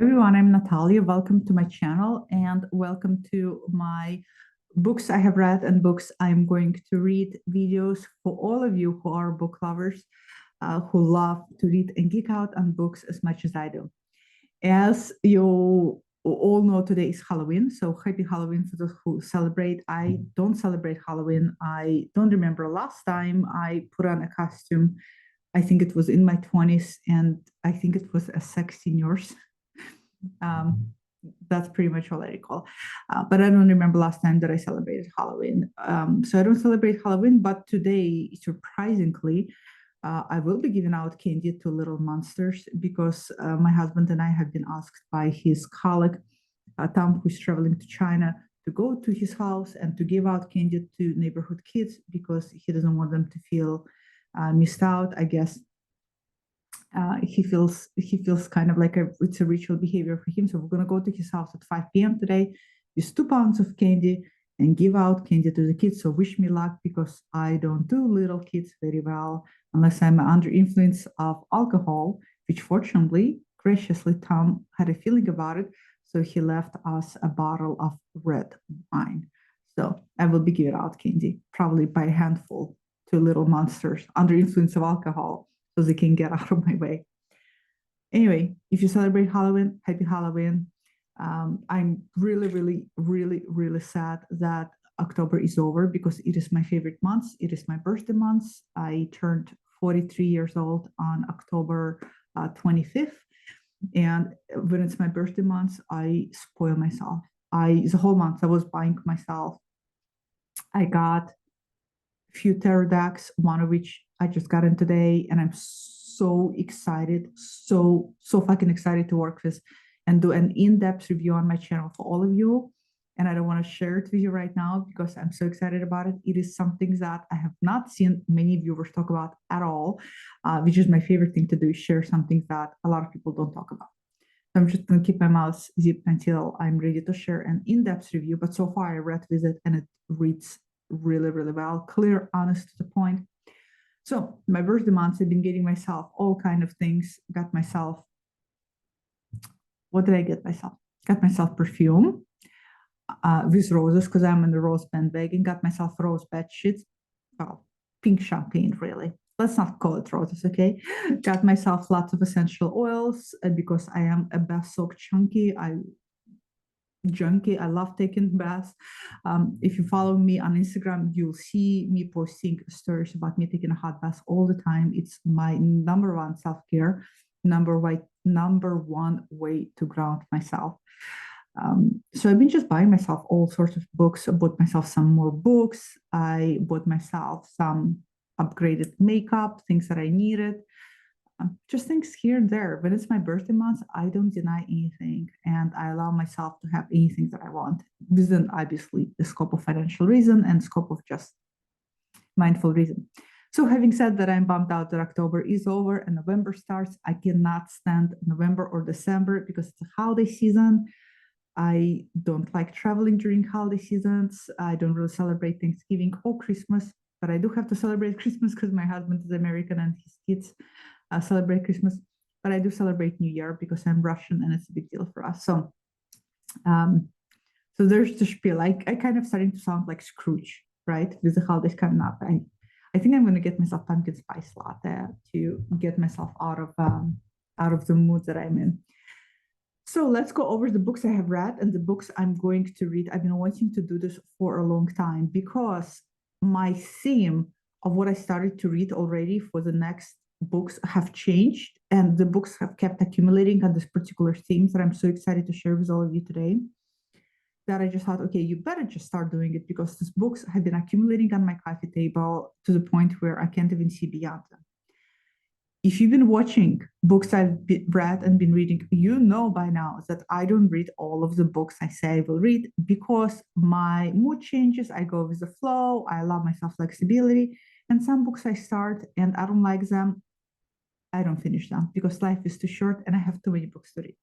Everyone, I'm Natalia. Welcome to my channel and welcome to my books I have read and books I'm going to read videos for all of you who are book lovers, who love to read and geek out on books as much as I do. As you all know, today is Halloween, so happy Halloween for those who celebrate. I don't celebrate Halloween. I don't remember last time I put on a costume. I think it was in my 20s, and I think it was a sexy nurse. Um, that's pretty much all I recall. But I don't remember last time that I celebrated Halloween. So I don't celebrate Halloween, but today, surprisingly, I will be giving out candy to little monsters because my husband and I have been asked by his colleague, Tom, who's traveling to China, to go to his house and to give out candy to neighborhood kids because he doesn't want them to feel missed out. I guess he feels kind of like it's a ritual behavior for him. So we're gonna go to his house at 5 p.m. today, use 2 pounds of candy and give out candy to the kids. So wish me luck because I don't do little kids very well unless I'm under influence of alcohol, which fortunately, graciously, Tom had a feeling about it. So he left us a bottle of red wine. So I will be giving out candy, probably by a handful to little monsters under influence of alcohol so they can get out of my way. Anyway, if you celebrate Halloween, happy Halloween. I'm really, really, really, really sad that October is over because it is my favorite month. It is my birthday month. I turned 43 years old on October 25th. And when it's my birthday month, I spoil myself. The whole month, I was buying myself. I got few tarot decks, one of which I just got in today, and I'm so excited, so fucking excited to work with and do an in-depth review on my channel for all of you. And I don't want to share it with you right now because I'm so excited about it. It is something that I have not seen many viewers talk about at all, which is my favorite thing to do, is share something that a lot of people don't talk about. So I'm just going to keep my mouth zipped until I'm ready to share an in-depth review. But so far I read with it and it reads really, really well, clear, honest, to the point. So my birthday months, I've been getting myself all kind of things. Got myself, what did I get myself? Got myself perfume with roses because I'm in the rose bandwagon. Got myself rose bed sheets. Well, pink champagne, really. Let's not call it roses, okay? Got myself lots of essential oils because I am a bath soak junkie. I love taking baths. If you follow me on Instagram, you'll see me posting stories about me taking a hot bath all the time. It's my number one self-care, number one way to ground myself. So I've been just buying myself all sorts of books. I bought myself some more books. I bought myself some upgraded makeup, things that I needed. Just things here and there. When it's my birthday month, I don't deny anything and I allow myself to have anything that I want within obviously the scope of financial reason and scope of just mindful reason. So having said that, I'm bummed out that October is over and November starts. I cannot stand November or December because it's a holiday season. I don't like traveling during holiday seasons. I don't really celebrate Thanksgiving or Christmas, but I do have to celebrate Christmas because my husband is American and his kids celebrate Christmas. But I do celebrate New Year because I'm Russian and it's a big deal for us. Um, so there's the spiel. I kind of starting to sound like Scrooge, right? With the holidays coming up. I think I'm going to get myself pumpkin spice latte to get myself out of the mood that I'm in. So let's go over the books I have read and the books I'm going to read. I've been wanting to do this for a long time because my theme of what I started to read already for the next books have changed and the books have kept accumulating on this particular themes that I'm so excited to share with all of you today, that I just thought, okay, you better just start doing it because these books have been accumulating on my coffee table to the point where I can't even see beyond them. If you've been watching books I've read and been reading, you know by now that I don't read all of the books I say I will read because my mood changes. I go with the flow. I allow myself flexibility. And some books I start and I don't like them. I don't finish them because life is too short and I have too many books to read.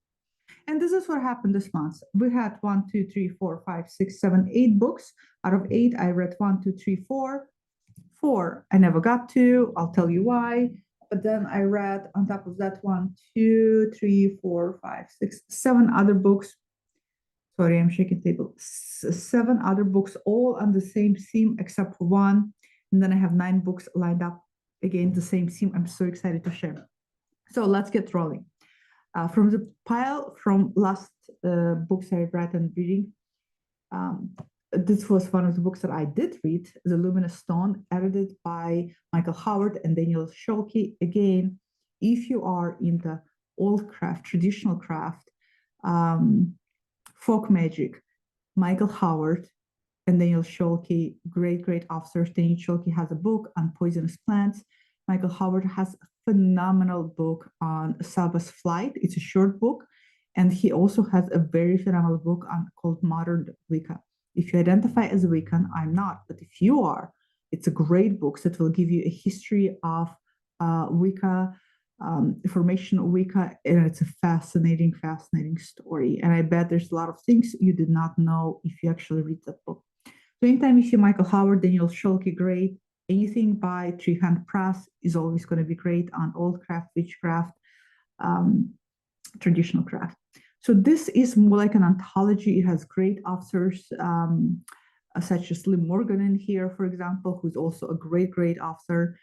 And this is what happened this month. We had 1, 2, 3, 4, 5, 6, 7, 8 books. Out of 8, I read 1, 2, 3, 4. 4 I never got to. I'll tell you why. But then I read on top of that one, two, three, four, five, six, seven other books. Sorry, I'm shaking table. Seven other books, all on the same theme except for one. And then I have 9 books lined up, again, the same theme. I'm so excited to share. So let's get rolling. From the pile from last books I read and reading, um, this was one of the books that I did read, The Luminous Stone, edited by Michael Howard and Daniel Scholke. Again, if you are in the old craft, traditional craft, folk magic, Michael Howard and Daniel Scholke, great officers. Daniel Scholke has a book on poisonous plants. Michael Howard has a phenomenal book on Saba's Flight. It's a short book. And he also has a very phenomenal book called Modern Wicca. If you identify as a Wiccan, I'm not, but if you are, it's a great book that will give you a history of Wicca, formation of Wicca, and it's a fascinating story. And I bet there's a lot of things you did not know if you actually read that book. So anytime you see Michael Howard, Daniel Scholke, great. Anything by Three Hand Press is always going to be great on old craft, witchcraft, traditional craft. So this is more like an anthology. It has great authors, such as Lim Morgan in here, for example, who's also a great author.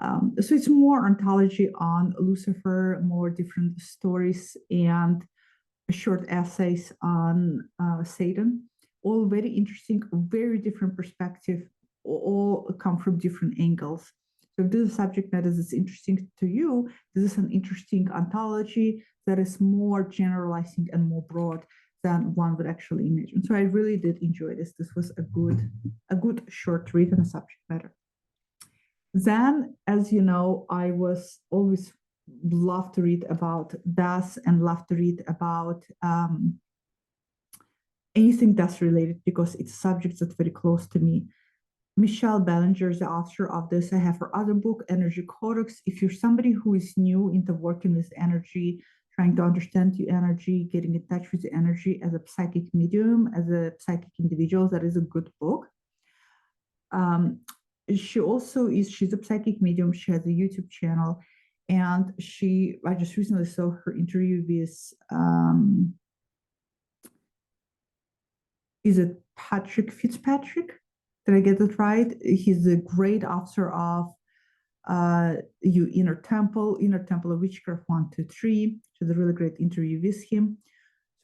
So it's more anthology on Lucifer, more different stories and short essays on Satan. All very interesting, very different perspective, all come from different angles. So if this is a subject matter that's interesting to you, this is an interesting anthology that is more generalizing and more broad than one would actually imagine. So I really did enjoy this. This was a good short read on a subject matter. Then, as you know, I was always love to read about death and love to read about anything death related because it's subjects that's very close to me. Michelle Bellinger is the author of this. I have her other book, Energy Codex. If you're somebody who is new into working with energy, trying to understand your energy, getting in touch with the energy as a psychic medium, as a psychic individual, that is a good book. She's a psychic medium. She has a YouTube channel. And I just recently saw her interview with, is it Patrick Fitzpatrick? Did I get that right? He's a great author of Inner Temple of Witchcraft 1, 2, 3. She had a really great interview with him.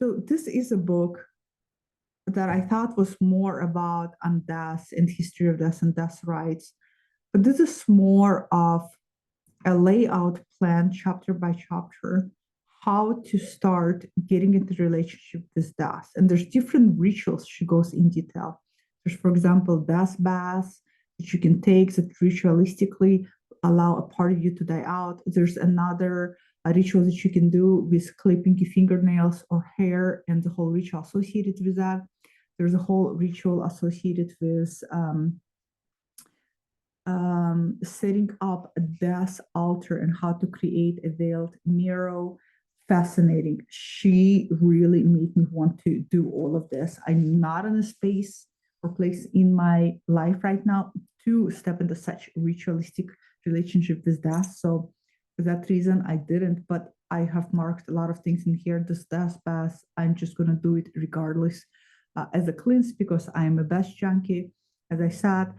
So this is a book that I thought was more about on death and history of death and death rights. But this is more of a layout plan, chapter by chapter, how to start getting into relationship with death. And there's different rituals she goes in detail. There's, for example, death baths that you can take that ritualistically allow a part of you to die out. There's another ritual that you can do with clipping your fingernails or hair and the whole ritual associated with that. There's a whole ritual associated with setting up a death altar and how to create a veiled mirror. Fascinating. She really made me want to do all of this. I'm not in a space or place in my life right now to step into such ritualistic relationship with death. So for that reason, I didn't, but I have marked a lot of things in here. This death bath, I'm just going to do it regardless as a cleanse because I'm a bath junkie. As I said,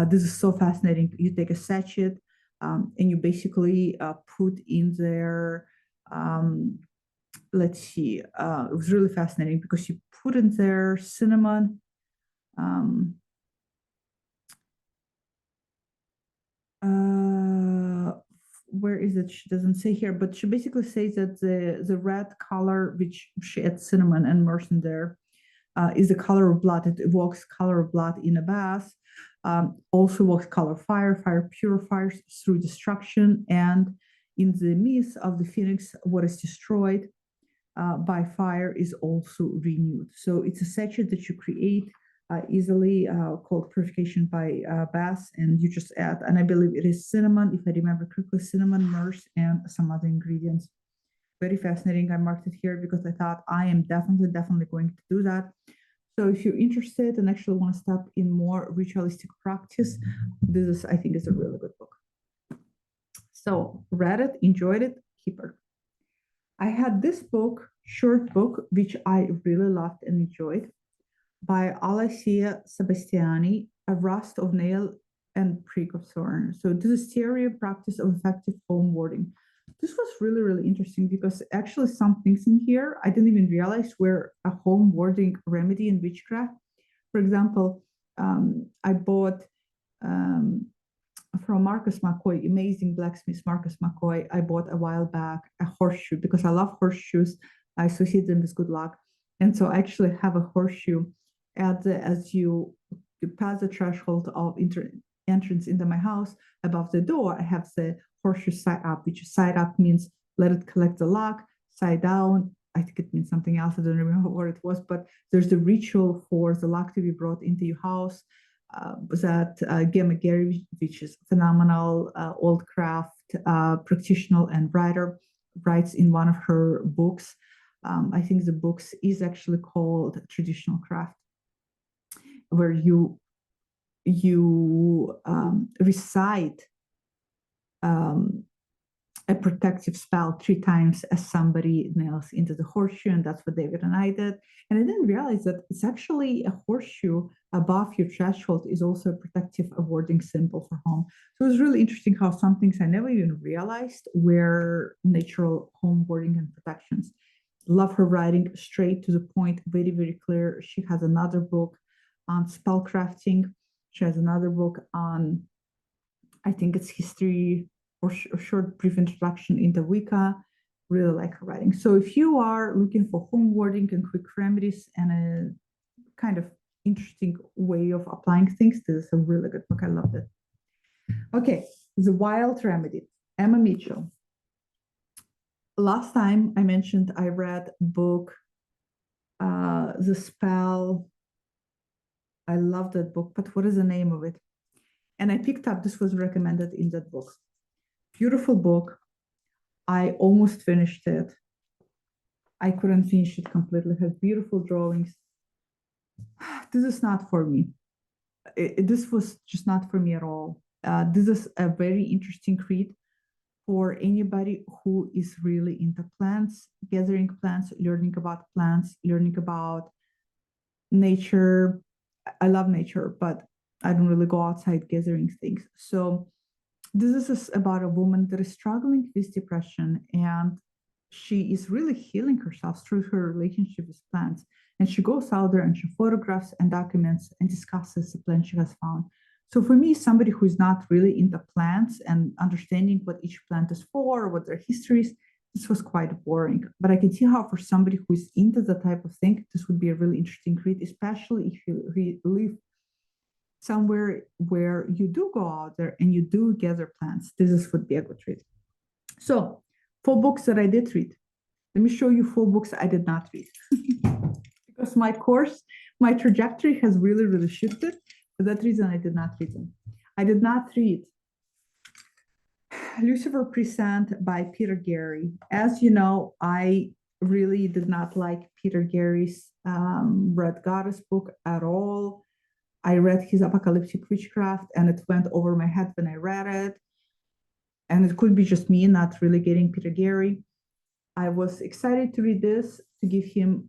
this is so fascinating. You take a sachet and you basically put in there, let's see, it was really fascinating because you put in there cinnamon, where is it? She doesn't say here, but she basically says that the red color, which she adds cinnamon and myrrh in there, is the color of blood. It evokes color of blood in a bath. Also evokes color of fire. Fire purifies through destruction. And in the myth of the phoenix, what is destroyed by fire is also renewed. So it's a sachet that you create easily called purification by bath, and you just add, and I believe it is cinnamon, if I remember correctly, cinnamon, myrrh, and some other ingredients. Very fascinating. I marked it here because I thought I am definitely going to do that. So if you're interested and actually want to step in more ritualistic practice, this is, I think, is a really good book. So read it, enjoyed it, keeper. I had this book, short book, which I really loved and enjoyed, by Alessia Sebastiani, A Rust of Nail and Prick of Thorn. So this is theory and practice of effective home warding. This was really, really interesting because actually some things in here I didn't even realize were a home warding remedy in witchcraft. For example, I bought from Marcus McCoy, amazing blacksmith Marcus McCoy, I bought a while back a horseshoe because I love horseshoes. I associate them with good luck. And so I actually have a horseshoe as you pass the threshold of entrance into my house. Above the door, I have the horseshoe side up, which side up means let it collect the luck, side down. I think it means something else. I don't remember what it was, but there's the ritual for the luck to be brought into your house. That Gemma Gary, which is phenomenal old craft practitioner and writer, writes in one of her books. I think the books is actually called Traditional Craft, where you recite a protective spell 3 times as somebody nails into the horseshoe, and that's what David and I did. And I didn't realize that it's actually a horseshoe above your threshold is also a protective warding symbol for home. So it was really interesting how some things I never even realized were natural home warding and protections. Love her writing, straight to the point, very, very clear. She has another book on spell crafting. She has another book on, I think it's history or short brief introduction into Wicca. Really like her writing. So if you are looking for home warding and quick remedies and a kind of interesting way of applying things, this is a really good book. I loved it. Okay, The Wild Remedy, Emma Mitchell. Last time I mentioned I read book, The Spell. I love that book, but what is the name of it? And I picked up, this was recommended in that book. Beautiful book. I almost finished it. I couldn't finish it completely. It had beautiful drawings. This is not for me. This was just not for me at all. This is a very interesting read for anybody who is really into plants, gathering plants, learning about plants, learning about nature. I love nature, but I don't really go outside gathering things. So this is about a woman that is struggling with depression, and she is really healing herself through her relationship with plants. And she goes out there and she photographs and documents and discusses the plants she has found. So for me, somebody who is not really into plants and understanding what each plant is for, what their history is, this was quite boring. But I can see how for somebody who is into that type of thing, this would be a really interesting read, especially if you live somewhere where you do go out there and you do gather plants. This would be a good read. So 4 books that I did read. Let me show you 4 books I did not read. Because my course, my trajectory has really, really shifted. For that reason, I did not read them. I did not read Lucifer Present by Peter Gary. As you know, I really did not like Peter Gary's Red Goddess book at all. I read his Apocalyptic Witchcraft and it went over my head when I read it. And it could be just me not really getting Peter Gary. I was excited to read this, to give him,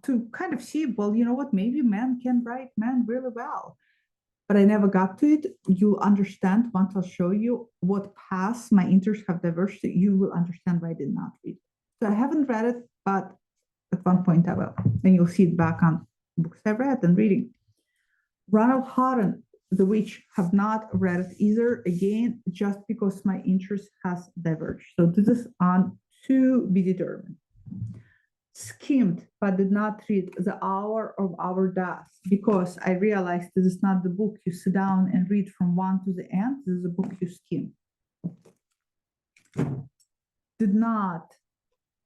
to kind of see, well, you know what, maybe man can write man really well. But I never got to it. You'll understand once I'll show you what paths my interests have diverged. You will understand why I did not read. So I haven't read it, but at one point I will. And you'll see it back on books I read and reading. Ronald Houghton, The Witch, have not read it either. Again, just because my interest has diverged. So this is on to be determined. Skimmed, but did not read The Hour of Our Death because I realized this is not the book you sit down and read from 1 to the end. This is a book you skim. Did not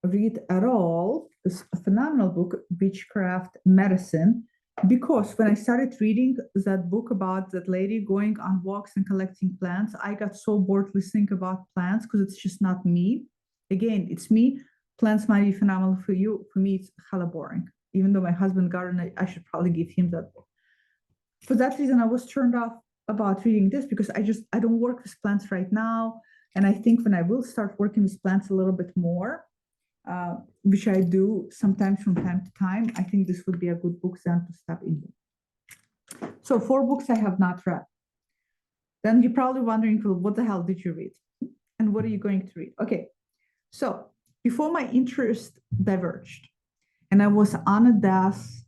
read at all this phenomenal book, Witchcraft Medicine, because when I started reading that book about that lady going on walks and collecting plants, I got so bored listening about plants because it's just not me. Again, it's me. Plants might be phenomenal for you. For me, it's hella boring. Even though my husband gardened, I should probably give him that book. For that reason, I was turned off about reading this because I don't work with plants right now. And I think when I will start working with plants a little bit more, which I do sometimes from time to time, I think this would be a good book then to step into. So 4 books I have not read. Then you're probably wondering, well, what the hell did you read? And what are you going to read? Okay, so before my interest diverged, and I was on a desk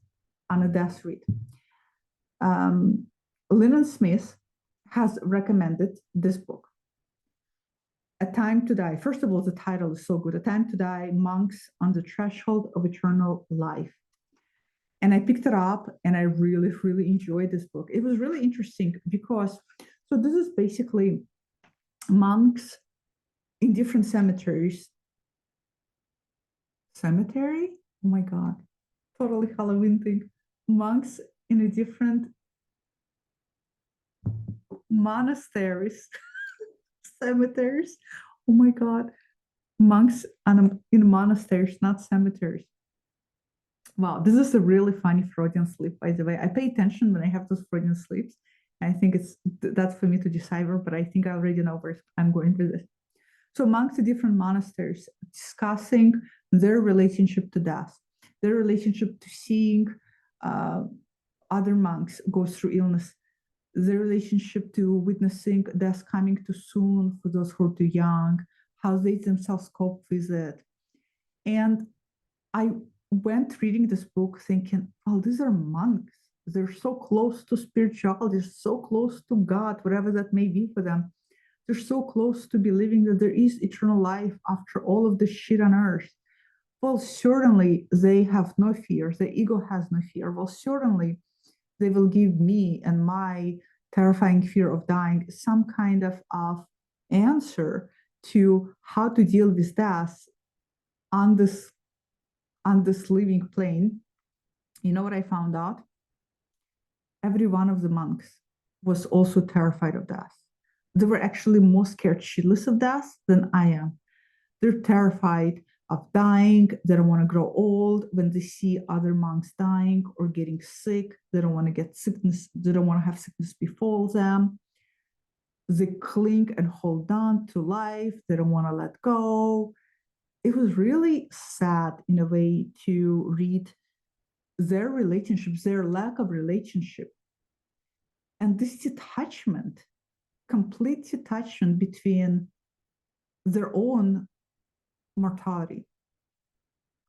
read. Lennon Smith has recommended this book, A Time to Die. First of all, the title is so good. A Time to Die, Monks on the Threshold of Eternal Life. And I picked it up and I really, really enjoyed this book. It was really interesting because, so this is basically monks in different cemeteries. Cemetery? Oh my God. Totally Halloween thing. Monks in a different monasteries, cemeteries. Oh my God. Monks in monasteries, not cemeteries. Wow, this is a really funny Freudian slip, by the way. I pay attention when I have those Freudian slips. I think that's for me to decipher, but I think I already know where I'm going with this. So monks in different monasteries discussing their relationship to death, their relationship to seeing other monks go through illness, their relationship to witnessing death coming too soon for those who are too young, how they themselves cope with it. And I went reading this book thinking, oh, these are monks. They're so close to spirituality, they're so close to God, whatever that may be for them. They're so close to believing that there is eternal life after all of this shit on earth. Well, certainly they have no fear. The ego has no fear. Well, certainly they will give me and my terrifying fear of dying some kind of answer to how to deal with death on this living plane. You know what I found out? Every one of the monks was also terrified of death. They were actually more scared shitless of death than I am. They're terrified of dying. They don't want to grow old. When they see other monks dying or getting sick, they don't want to get sickness. They don't want to have sickness befall them. They cling and hold on to life. They don't want to let go. It was really sad in a way to read their relationships, their lack of relationship, and this detachment, complete detachment between their own mortality.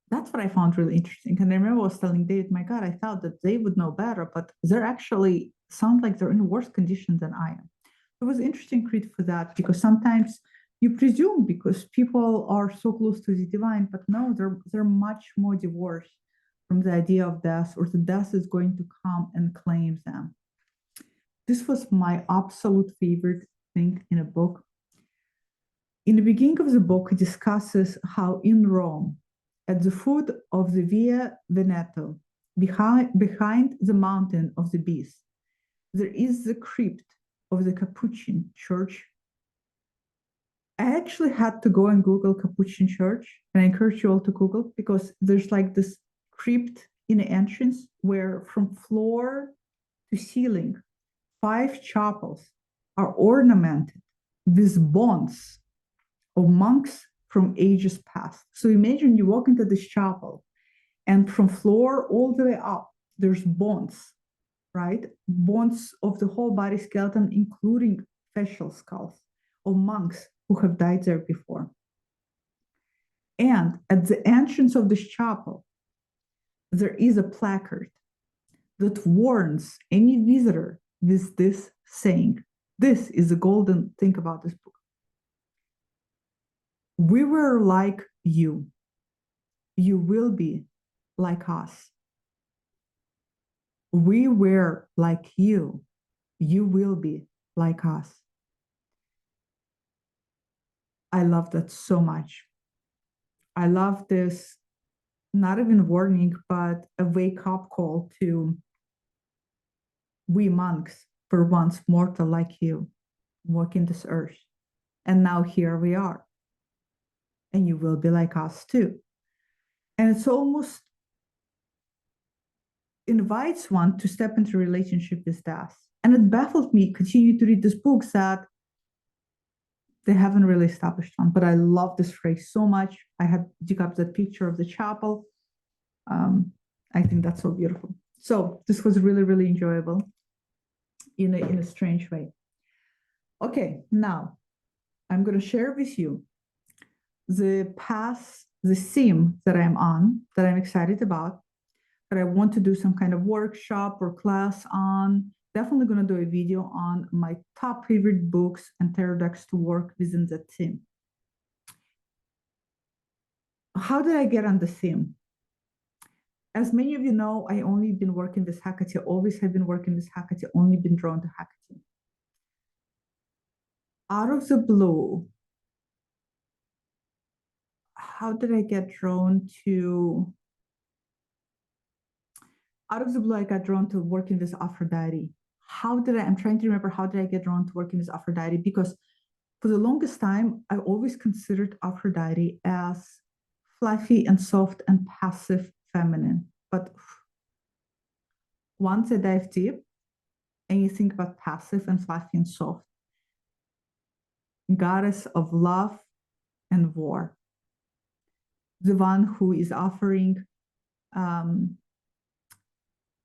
That's what I found really interesting. And I remember I was telling David, my God, I thought that they would know better, but they're actually sound like they're in worse condition than I am. It was interesting read for that, because sometimes you presume because people are so close to the divine, but no, they're much more divorced from the idea of death, or the death is going to come and claim them. This was my absolute favorite thing in a book. In the beginning of the book, it discusses how in Rome, at the foot of the Via Veneto, behind the mountain of the beast, there is the crypt of the Capuchin church. I actually had to go and Google Capuchin church, and I encourage you all to Google, because there's like this crypt in the entrance where from floor to ceiling, 5 chapels are ornamented with bones of monks from ages past. So imagine you walk into this chapel, and from floor all the way up, there's bones, right? Bones of the whole body skeleton, including facial skulls of monks who have died there before. And at the entrance of this chapel, there is a placard that warns any visitor with this saying. This is the golden thing about this book. We were like you. You will be like us. We were like you. You will be like us. I love that so much. I love this, not even warning, but a wake-up call to we monks, for once mortal like you, walking this earth. And now here we are. And you will be like us too. And it's almost invites one to step into a relationship with death. And it baffled me, continue to read this book, that They haven't really established one, but I love this phrase so much. I had dig up that picture of the chapel. I think that's so beautiful. So this was really, really enjoyable in a strange way. Okay, now I'm going to share with you the theme that I'm on, that I'm excited about, that I want to do some kind of workshop or class on. Definitely going to do a video on my top favorite books and tarot decks to work within that theme. How did I get on the theme? As many of you know, I only been working with Hecate, always have been working with Hecate, only been drawn to Hecate. Out of the blue, how did I get drawn to? Out of the blue, I got drawn to working with Aphrodite. I'm trying to remember, how did I get drawn to working with Aphrodite? Because for the longest time, I always considered Aphrodite as fluffy and soft and passive feminine. But once I dive deep and you think about passive and fluffy and soft, goddess of love and war, the one who is offering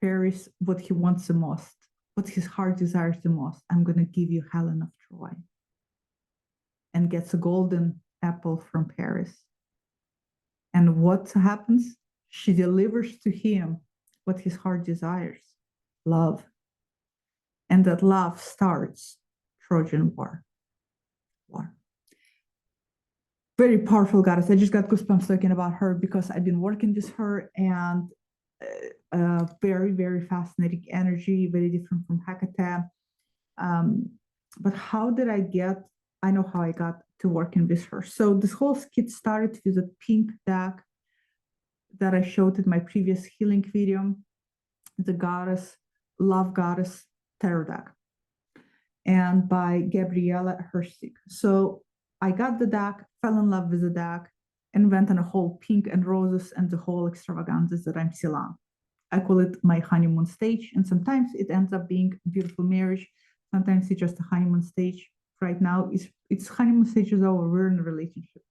Paris what he wants the most, what his heart desires the most. I'm going to give you Helen of Troy, and gets a golden apple from Paris. And what happens? She delivers to him what his heart desires, love. And that love starts Trojan War. Very powerful goddess. I just got goosebumps talking about her because I've been working with her, and very, very fascinating energy, very different from Hecate. But how did I know how I got to working with her. So this whole skit started with a pink deck that I showed in my previous healing video, the Love Goddess Tarot deck, and by Gabriella Herstig. So I got the deck, fell in love with the deck, and went on a whole pink and roses and the whole extravaganzas that I'm still on. I call it my honeymoon stage, and sometimes it ends up being a beautiful marriage. Sometimes it's just a honeymoon stage. Right now, it's honeymoon stage is over. We're in a relationship.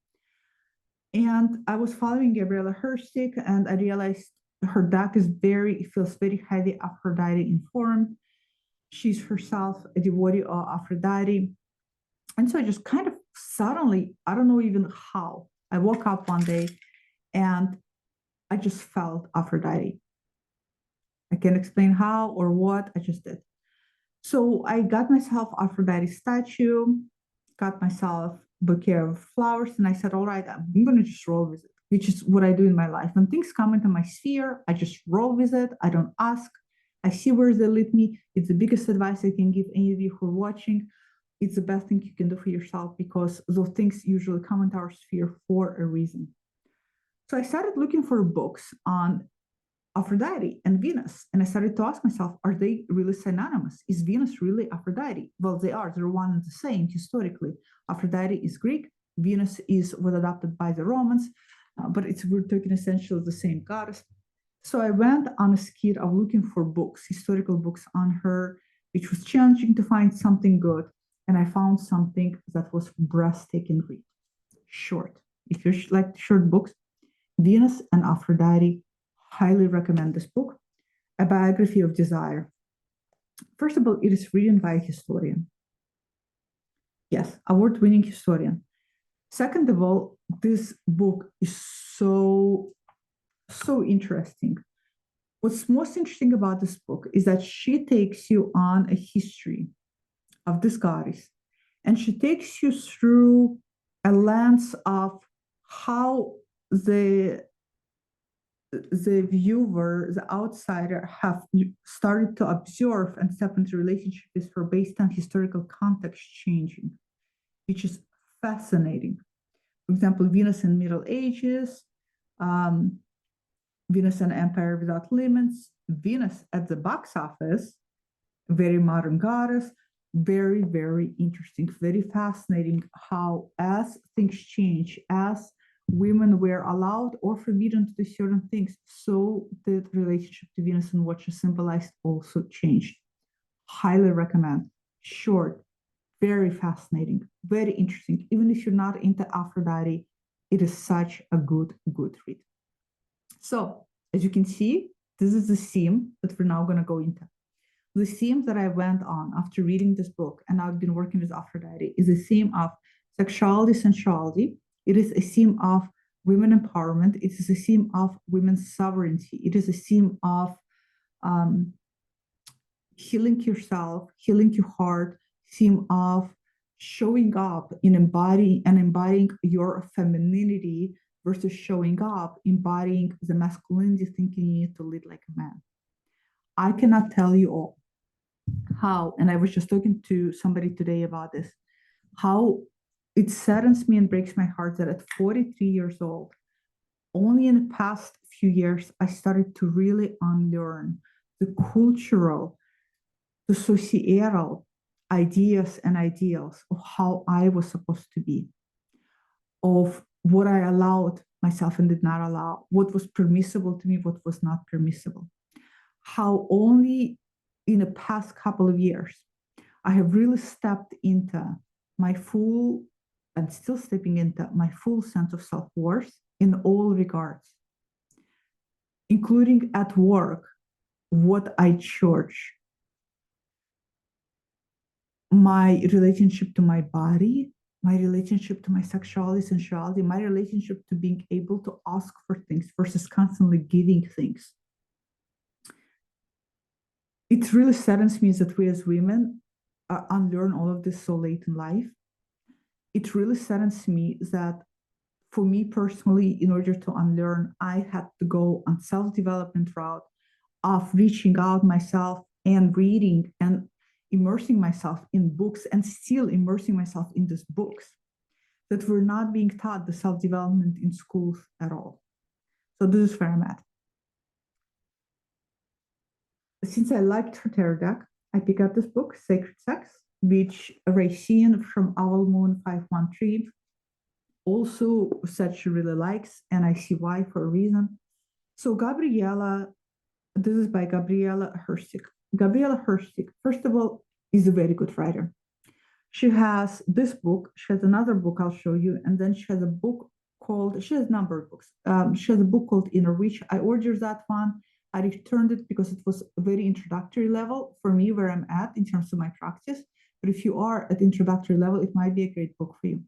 And I was following Gabriella Herstig, and I realized her deck feels very heavy Aphrodite informed. She's herself a devotee of Aphrodite. And so I just kind of suddenly, I don't know even how, I woke up one day and I just felt Aphrodite. I can't explain how or what, I just did. So I got myself Aphrodite statue, got myself a bouquet of flowers, and I said, all right, I'm going to just roll with it, which is what I do in my life. When things come into my sphere, I just roll with it. I don't ask. I see where they lead me. It's the biggest advice I can give any of you who are watching. It's the best thing you can do for yourself, because those things usually come into our sphere for a reason. So I started looking for books on Aphrodite and Venus. And I started to ask myself, are they really synonymous? Is Venus really Aphrodite? Well, they are. They're one and the same historically. Aphrodite is Greek. Venus was adopted by the Romans, but we're talking essentially the same goddess. So I went on a skid of looking for books, historical books on her, which was challenging to find something good. And I found something that was breathtaking read. Short. If you like short books, Venus and Aphrodite, highly recommend this book, A Biography of Desire. First of all, it is written by a historian. Yes, award-winning historian. Second of all, this book is so interesting. What's most interesting about this book is that she takes you on a history of this goddess, and she takes you through a lens of how the viewer, the outsider, have started to observe and step into relationship with her based on historical context changing, which is fascinating. For example, Venus in Middle Ages, Venus and Empire Without Limits, Venus at the box office, very modern goddess, very, very interesting, very fascinating how as things change, as women were allowed or forbidden to do certain things, so the relationship to Venus and what she symbolized also changed. Highly recommend. Short, Very fascinating, very interesting. Even if you're not into Aphrodite, it is such a good read. So, as you can see, this is the theme that we're now going to go into. The theme that I went on after reading this book, and I've been working with Aphrodite, is a theme of sexuality, sensuality. It is a theme of women empowerment. It is a theme of women's sovereignty. It is a theme of um, healing yourself, healing your heart, theme of showing up in embodying your femininity versus showing up, embodying the masculinity, thinking you need to lead like a man. I cannot tell you all how, and I was just talking to somebody today about this, how it saddens me and breaks my heart that at 43 years old, only in the past few years, I started to really unlearn the cultural, the societal ideas and ideals of how I was supposed to be, of what I allowed myself and did not allow, what was permissible to me, what was not permissible. How only in the past couple of years, I have really stepped into my full, and still stepping into my full sense of self-worth in all regards, including at work, what I church, my relationship to my body, my relationship to my sexuality, sensuality, my relationship to being able to ask for things versus constantly giving things. It really saddens me that we as women unlearn all of this so late in life. It really saddens me that for me personally, in order to unlearn, I had to go on self-development route of reaching out myself and reading and immersing myself in books and still immersing myself in these books that were not being taught the self-development in schools at all. So this is where I'm at. Since I liked her tarot deck, I picked up this book, Sacred Sex, which Racine from Owl Moon 513 also said she really likes, and I see why for a reason. So Gabriella, this is by Gabriella Herstig. Gabriella Herstig, first of all, is a very good writer. She has this book, she has another book I'll show you, and then she has a book called, she has a number of books. She has a book called Inner Reach. I ordered that one. I returned it because it was a very introductory level for me where I'm at in terms of my practice. But if you are at introductory level, it might be a great book for you.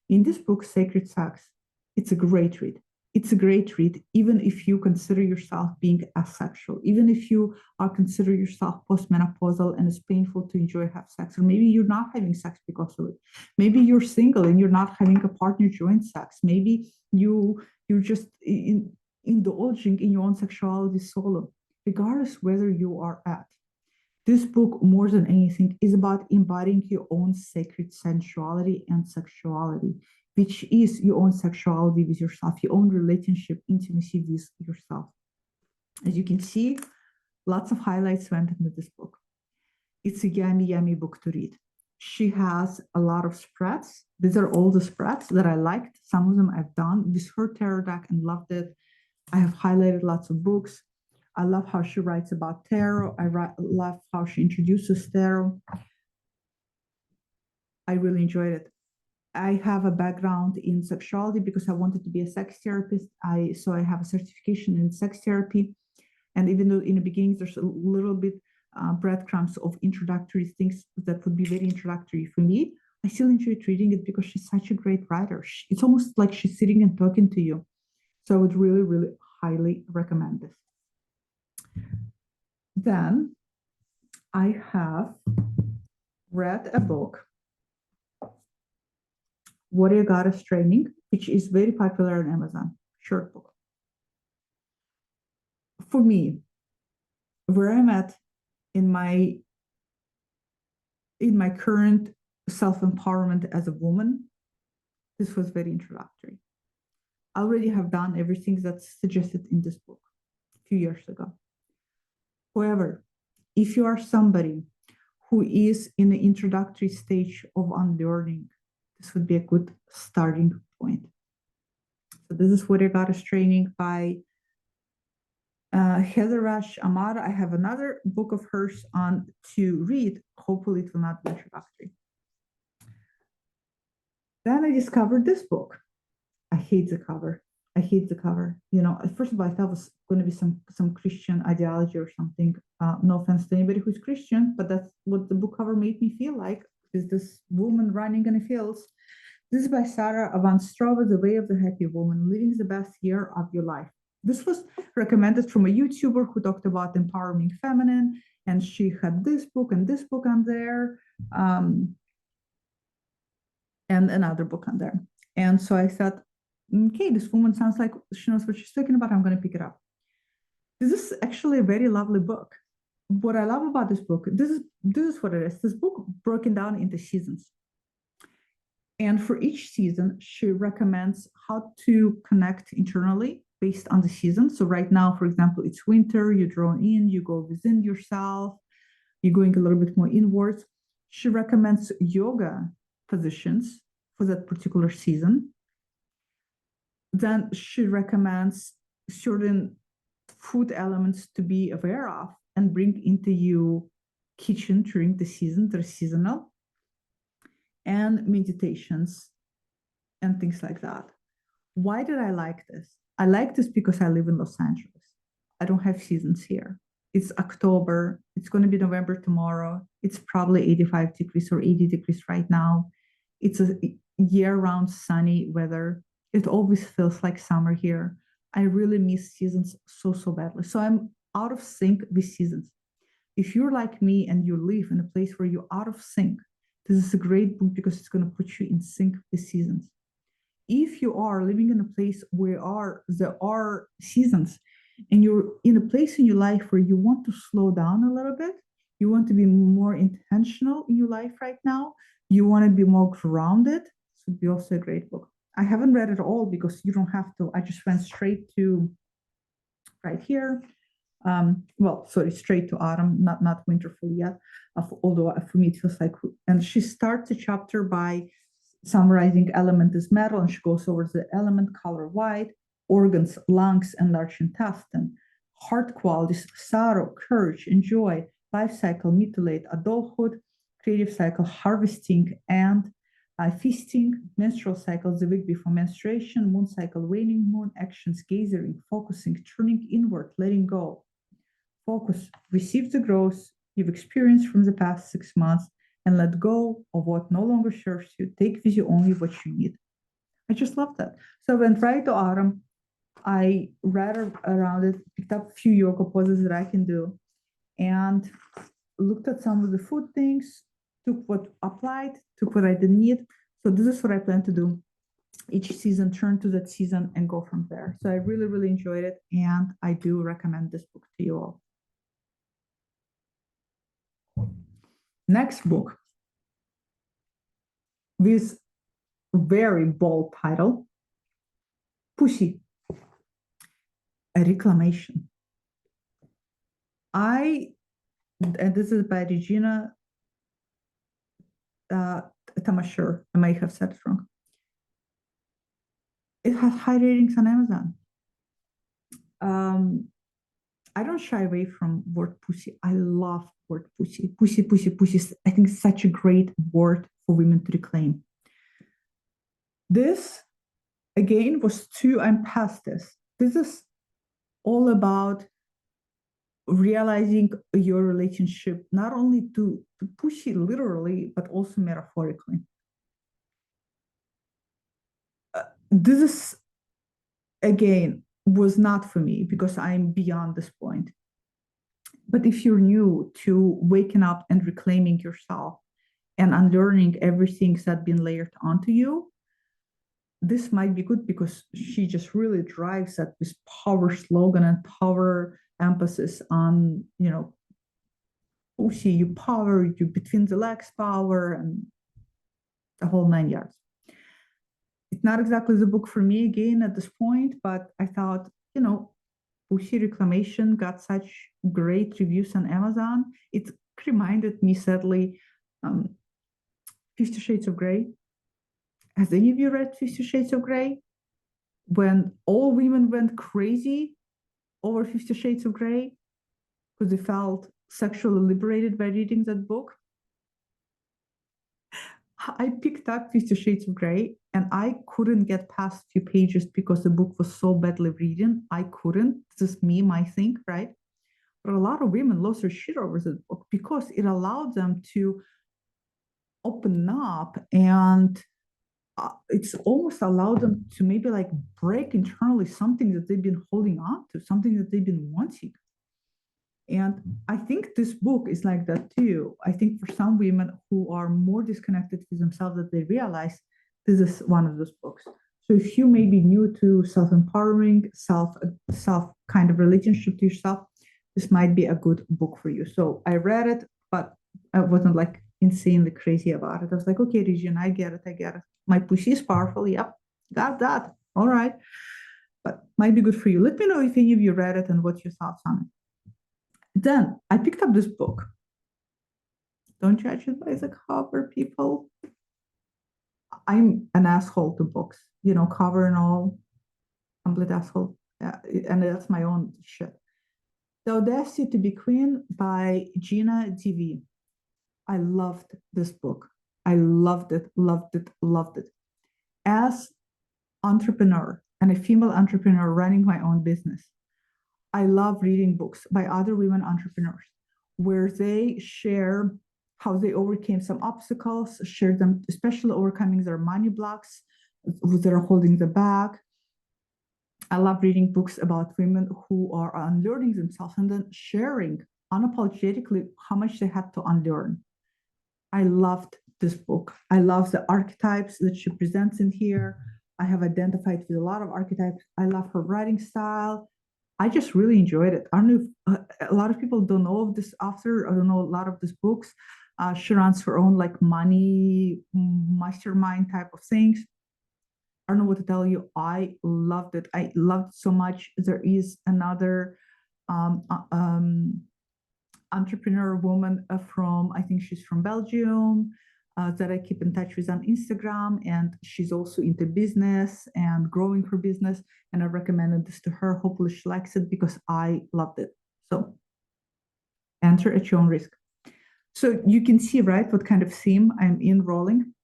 In this book, Sacred Sex, it's a great read. It's a great read, even if you consider yourself being asexual, even if you are consider yourself postmenopausal and it's painful to enjoy have sex, or maybe you're not having sex because of it. Maybe you're single and you're not having a partner join sex. Maybe you're just indulging in your own sexuality solo. Regardless whether you are at, this book, more than anything, is about embodying your own sacred sensuality and sexuality, which is your own sexuality with yourself, your own relationship, intimacy with yourself. As you can see, lots of highlights went into this book. It's a yummy, yummy book to read. She has a lot of spreads. These are all the spreads that I liked. Some of them I've done with her tarot deck and loved it. I have highlighted lots of books. I love how she writes about tarot. Love how she introduces tarot. I really enjoyed it. I have a background in sexuality because I wanted to be a sex therapist. So I have a certification in sex therapy. And even though in the beginning there's a little bit breadcrumbs of introductory things that would be very introductory for me, I still enjoyed reading it because she's such a great writer. It's almost like she's sitting and talking to you. So I would really, really highly recommend this. Then I have read a book, Warrior Goddess Training, which is very popular on Amazon, short book. For me, where I'm at in my current self-empowerment as a woman, this was very introductory. I already have done everything that's suggested in this book a few years ago. However, if you are somebody who is in the introductory stage of unlearning, this would be a good starting point. So this is Warrior Goddess Training by Heather Rash Amara. I have another book of hers on to read. Hopefully it will not be introductory. Then I discovered this book. I hate the cover. I hate the cover. First of all, I thought it was going to be some Christian ideology or something. No offense to anybody who's Christian, but that's what the book cover made me feel like. Is this woman running in the fields? This is by Sarah Van Strova, The Way of the Happy Woman, Living the Best Year of Your Life. This was recommended from a YouTuber who talked about empowering feminine, and she had this book and this book on there, and another book on there. And so I thought, okay, this woman sounds like she knows what she's talking about. I'm going to pick it up. This is actually a very lovely book. What I love about this book, this is what it is. This book broken down into seasons. And for each season, she recommends how to connect internally based on the season. So right now, for example, it's winter, you're drawn in, you go within yourself, you're going a little bit more inwards. She recommends yoga positions for that particular season. Then she recommends certain food elements to be aware of and bring into your kitchen during the season. They're seasonal, and meditations and things like that. Why did I like this? I like this because I live in Los Angeles. I don't have seasons here. It's October. It's going to be November tomorrow. It's probably 85 degrees or 80 degrees right now. It's a year-round sunny weather. It always feels like summer here. I really miss seasons so badly. So I'm out of sync with seasons. If you're like me and you live in a place where you're out of sync, this is a great book because it's going to put you in sync with seasons. If you are living in a place where there are seasons and you're in a place in your life where you want to slow down a little bit, you want to be more intentional in your life right now, you want to be more grounded, this would be also a great book. I haven't read it all because you don't have to. I just went straight to right here. Straight to autumn, not winter fully yet. Although for me it feels like, and she starts a chapter by summarizing element is metal, and she goes over the element color white, organs, lungs, and large intestine, heart qualities, sorrow, courage, and joy, life cycle, mutilate, adulthood, creative cycle, harvesting, and feasting, menstrual cycle, the week before menstruation, moon cycle, waning moon, actions, gazing, focusing, turning inward, letting go. Focus, receive the growth you've experienced from the past 6 months and let go of what no longer serves you. Take with you only what you need. I just love that. So I went right to autumn. I read around it, picked up a few yoga poses that I can do, and looked at some of the food things, took what applied, took what I didn't need. So this is what I plan to do. Each season, turn to that season and go from there. So I really enjoyed it, and I do recommend this book to you all. Next book with very bold title, Pussy, a reclamation. And this is by Regina Tamashur. I may have said it wrong. It has high ratings on Amazon. I don't shy away from word pussy. I love word pussy. Pussy. I think it's such a great word for women to reclaim. This, again, I'm past this. This is all about realizing your relationship, not only to pussy literally, but also metaphorically. This is, again, was not for me because I'm beyond this point. But if you're new to waking up and reclaiming yourself and unlearning everything that's been layered onto you, this might be good because she just really drives at this power slogan and power emphasis on, pussy, you power, you between the legs power, and the whole 9 yards. It's not exactly the book for me again at this point, but I thought, Pussy Reclamation got such great reviews on Amazon. It reminded me, sadly, 50 Shades of Grey. Has any of you read 50 Shades of Grey? When all women went crazy over 50 Shades of Grey because they felt sexually liberated by reading that book. I picked up 50 Shades of Grey and I couldn't get past a few pages because the book was so badly written. I couldn't. This is me, my thing, right? But a lot of women lost their shit over the book because it allowed them to open up, and it's almost allowed them to maybe like break internally something that they've been holding on to, something that they've been wanting. And I think this book is like that too. I think for some women who are more disconnected with themselves, that they realize this is one of those books. So if you may be new to self-empowering, self kind of relationship to yourself, this might be a good book for you. So I read it, but I wasn't like insanely crazy about it. I was like, okay, Regina, I get it, I get it. My pussy is powerful. Yep, got that. All right. But might be good for you. Let me know if any of you read it and what your thoughts on it. Then I picked up this book. Don't judge it by the cover, people. I'm an asshole to books, cover and all, complete asshole. Yeah, and that's my own shit. The Audacity to Be Queen by Gina DV. I loved this book. I loved it, loved it, loved it. As entrepreneur and a female entrepreneur running my own business, I love reading books by other women entrepreneurs where they share how they overcame some obstacles, share them, especially overcoming their money blocks that are holding them back. I love reading books about women who are unlearning themselves and then sharing unapologetically how much they had to unlearn. I loved this book. I love the archetypes that she presents in here. I have identified with a lot of archetypes. I love her writing style. I just really enjoyed it. I don't know if a lot of people don't know of this author. I don't know a lot of these books. She runs her own like money mastermind type of things. I don't know what to tell you. I loved it. I loved it so much. There is another um, entrepreneur woman from, I think she's from Belgium, that I keep in touch with on Instagram. And she's also into business and growing her business. And I recommended this to her. Hopefully she likes it because I loved it. So enter at your own risk. So you can see, right, what kind of theme I'm enrolling.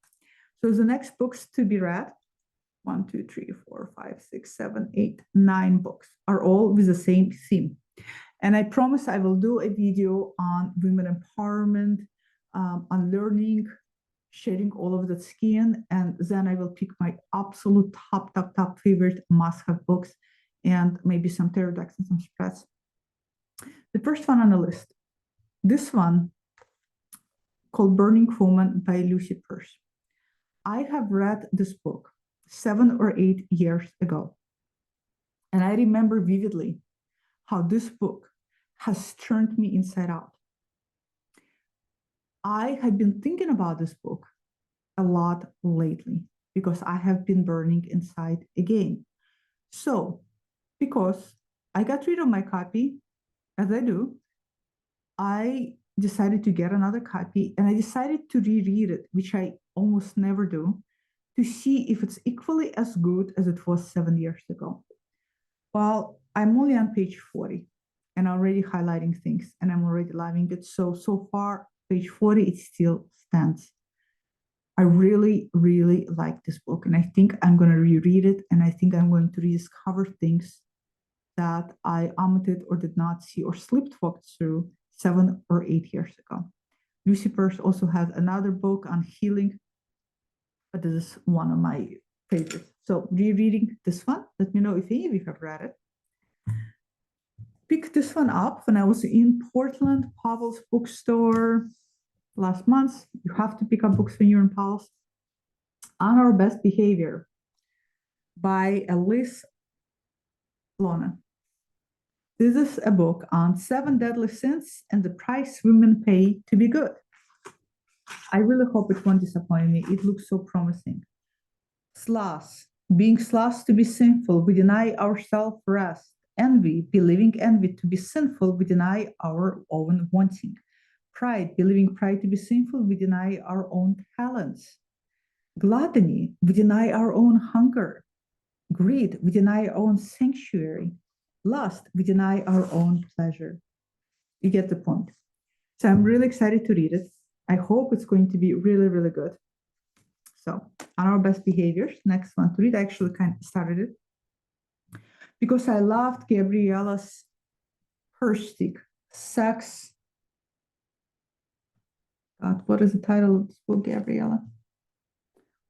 So the next books to be read, 1, 2, 3, 4, 5, 6, 7, 8, 9 books are all with the same theme. And I promise I will do a video on women empowerment, on learning, sharing all of that skin. And then I will pick my absolute top favorite must-have books and maybe some tarot decks and some spreads. The first one on the list, this one called Burning Woman by Lucy Peirce. I have read this book 7 or 8 years ago. And I remember vividly how this book has turned me inside out. I had been thinking about this book a lot lately because I have been burning inside again. So, because I got rid of my copy, as I do, I decided to get another copy and I decided to reread it, which I almost never do, to see if it's equally as good as it was 7 years ago. Well, I'm only on page 40 and already highlighting things and I'm already loving it. So far, page 40, it still stands. I really, really like this book and I think I'm going to reread it and I think I'm going to rediscover things that I omitted or did not see or sleepwalked through 7 or 8 years ago. Lucy Peirce also has another book on healing, but this is one of my favorites. So rereading this one, let me know if any of you have read it. Picked this one up when I was in Portland, Pavel's bookstore last month. You have to pick up books when you're in Pavel's. On Our Best Behavior by Elise Lona. This is a book on 7 deadly sins and the price women pay to be good. I really hope it won't disappoint me. It looks so promising. Sloth. Being sloth to be sinful, we deny ourselves rest. Envy, believing envy to be sinful, we deny our own wanting. Pride, believing pride to be sinful, we deny our own talents. Gluttony, we deny our own hunger. Greed, we deny our own sanctuary. Lust, we deny our own pleasure. You get the point. So I'm really excited to read it. I hope it's going to be really, really good. So on our best behaviors, next one to read. I actually kind of started it because I loved Gabriella's Herstick, Sex. God, what is the title of this book, Gabriella?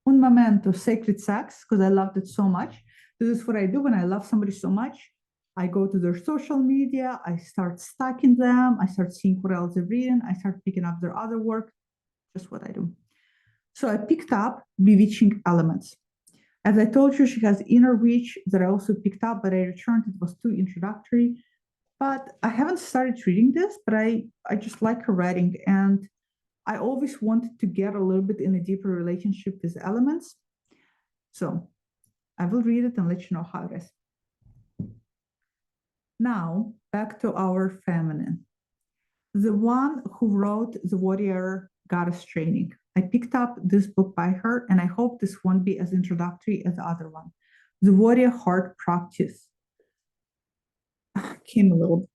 Un Momento, Sacred Sex, because I loved it so much. This is what I do when I love somebody so much. I go to their social media, I start stalking them, I start seeing what else they're reading, I start picking up their other work, just what I do. So I picked up Bewitching Elements. As I told you, she has Inner Reach that I also picked up, but I returned. It was too introductory. But I haven't started reading this, but I just like her writing. And I always wanted to get a little bit in a deeper relationship with elements. So I will read it and let you know how it is. Now, back to our feminine. The one who wrote The Warrior Goddess Training. I picked up this book by her, and I hope this won't be as introductory as the other one. The Warrior Heart Practice. Came a little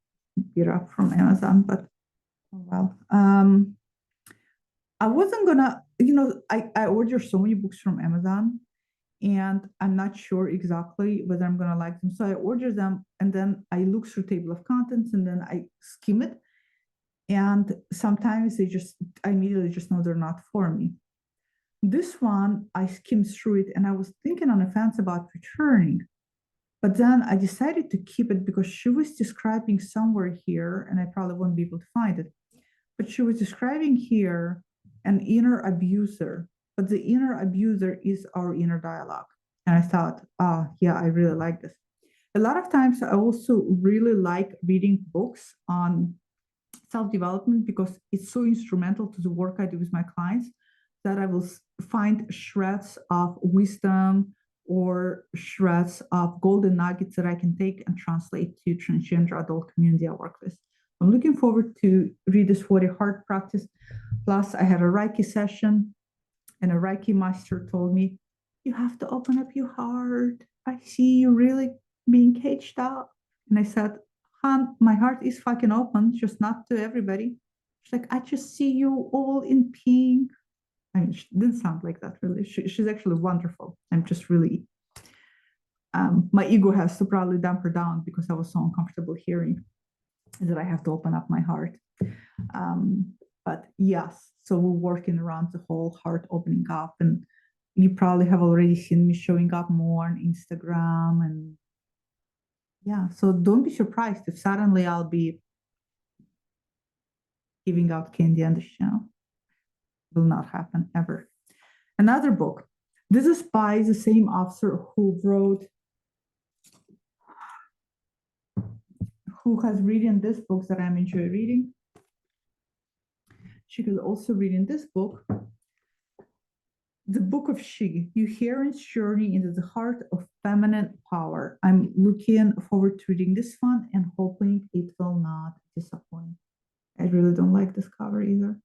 bit up from Amazon, but oh well. I wasn't gonna, I order so many books from Amazon, and I'm not sure exactly whether I'm gonna like them. So I order them, and then I look through table of contents, and then I skim it. And sometimes I immediately just know they're not for me. This one, I skimmed through it, and I was thinking on the fence about returning. But then I decided to keep it because she was describing somewhere here, and I probably won't be able to find it, but she was describing here an inner abuser, but the inner abuser is our inner dialogue. And I thought, yeah, I really like this. A lot of times I also really like reading books on self-development because it's so instrumental to the work I do with my clients that I will find shreds of wisdom or shreds of golden nuggets that I can take and translate to transgender adult community I work with. I'm looking forward to read this Warrior Heart Practice. Plus, I had a Reiki session, and a Reiki master told me, you have to open up your heart. I see you really being caged up. And I said, hon, my heart is fucking open, just not to everybody. She's like, I just see you all in pink. I mean, she didn't sound like that really. She's actually wonderful. I'm just really, my ego has to probably dump her down because I was so uncomfortable hearing that I have to open up my heart. But yes, so we're working around the whole heart opening up. And you probably have already seen me showing up more on Instagram. And yeah, so don't be surprised if suddenly I'll be giving out candy on the channel. Will not happen ever. Another book. This is by the same author who has written this book that I'm enjoying reading. She is also reading this book, The Book of She, Uherence Journey into the Heart of Feminine Power. I'm looking forward to reading this one and hoping it will not disappoint. I really don't like this cover either.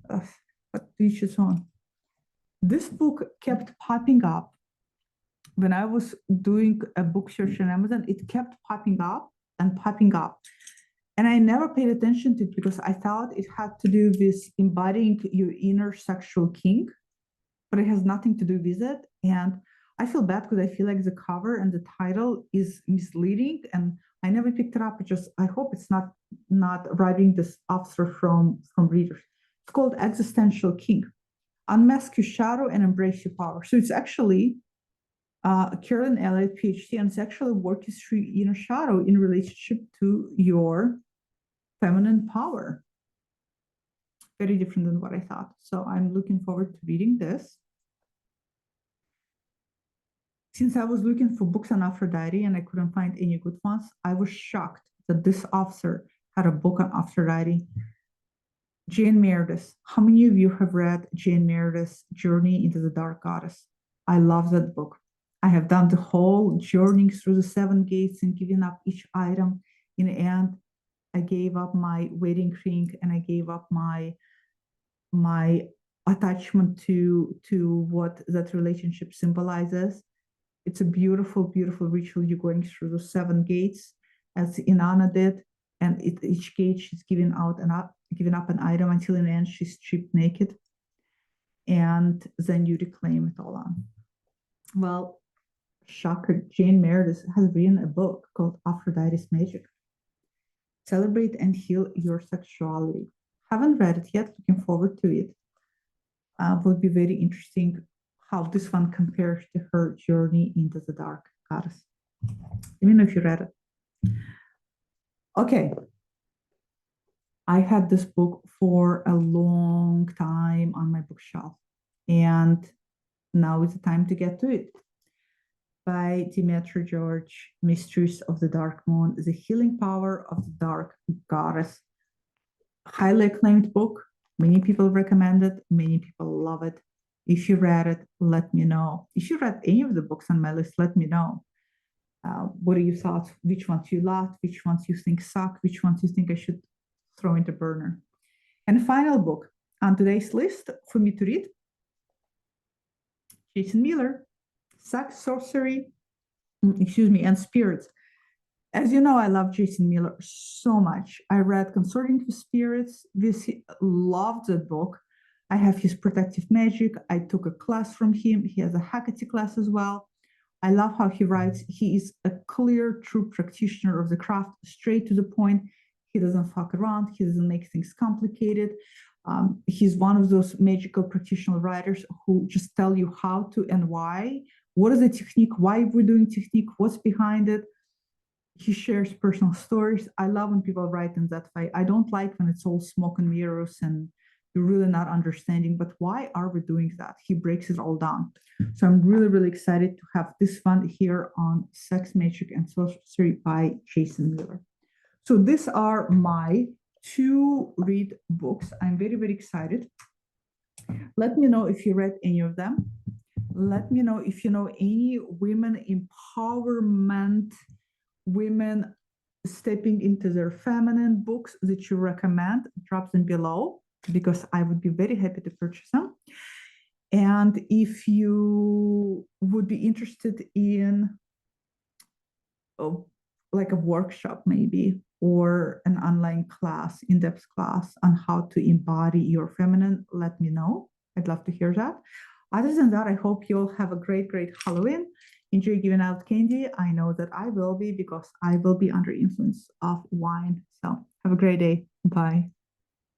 But to each his own. This book kept popping up. When I was doing a book search on Amazon, it kept popping up and popping up. And I never paid attention to it because I thought it had to do with embodying your inner sexual king, but it has nothing to do with it. And I feel bad because I feel like the cover and the title is misleading, and I never picked it up. I hope it's not robbing this author from readers. It's called Existential King. Unmask Your Shadow and Embrace Your Power. So it's actually Carolyn Elliott, PhD, and it's actually working through inner shadow in relationship to your feminine power. Very different than what I thought. So I'm looking forward to reading this. Since I was looking for books on Aphrodite and I couldn't find any good ones, I was shocked that this author had a book on Aphrodite. Jane Meredith. How many of you have read Jane Meredith's Journey into the Dark Goddess? I love that book. I have done the whole journey through the 7 gates and given up each item. In the end, I gave up my wedding ring and I gave up my attachment to what that relationship symbolizes. It's a beautiful, beautiful ritual. You're going through the 7 gates as Inanna did, and each gate she's giving up an item until in the end she's stripped naked. and then you reclaim it all on. Well, shocker, Jane Meredith has written a book called Aphrodite's Magic. Celebrate and heal your sexuality. Haven't read it yet, looking forward to it. Would be very interesting how this one compares to her journey into the dark goddess. Let me know if you read it. Okay. I had this book for a long time on my bookshelf, and now is the time to get to it. By Demetra George, Mistress of the Dark Moon, The Healing Power of the Dark Goddess. Highly acclaimed book. Many people recommend it. Many people love it. If you read it, let me know. If you read any of the books on my list, let me know. What are your thoughts? Which ones you loved? Which ones you think suck? Which ones you think I should throw into burner? And final book on today's list for me to read, Jason Miller, Sex, Sorcery, and Spirits. As you know, I love Jason Miller so much. I read Consorting with Spirits. Loved that book. I have his Protective Magic. I took a class from him. He has a Hecate class as well. I love how he writes. He is a clear, true practitioner of the craft, straight to the point. He doesn't fuck around. He doesn't make things complicated. He's one of those magical practitioner writers who just tell you how to and why. What is the technique? Why we're doing technique? What's behind it? He shares personal stories. I love when people write in that way. I don't like when it's all smoke and mirrors and you're really not understanding, but why are we doing that? He breaks it all down. So I'm really, really excited to have this one here on Sex, Magic, and Sorcery by Jason Miller. So these are my 2 read books. I'm very, very excited. Let me know if you read any of them. Let me know if you know any women empowerment, women stepping into their feminine books that you recommend. Drop them below because I would be very happy to purchase them. And if you would be interested in like a workshop maybe, or an online class, in-depth class on how to embody your feminine, let me know. I'd love to hear that. Other than that, I hope you'll have a great, great Halloween. Enjoy giving out candy. I know that I will be because I will be under influence of wine. So have a great day. Bye.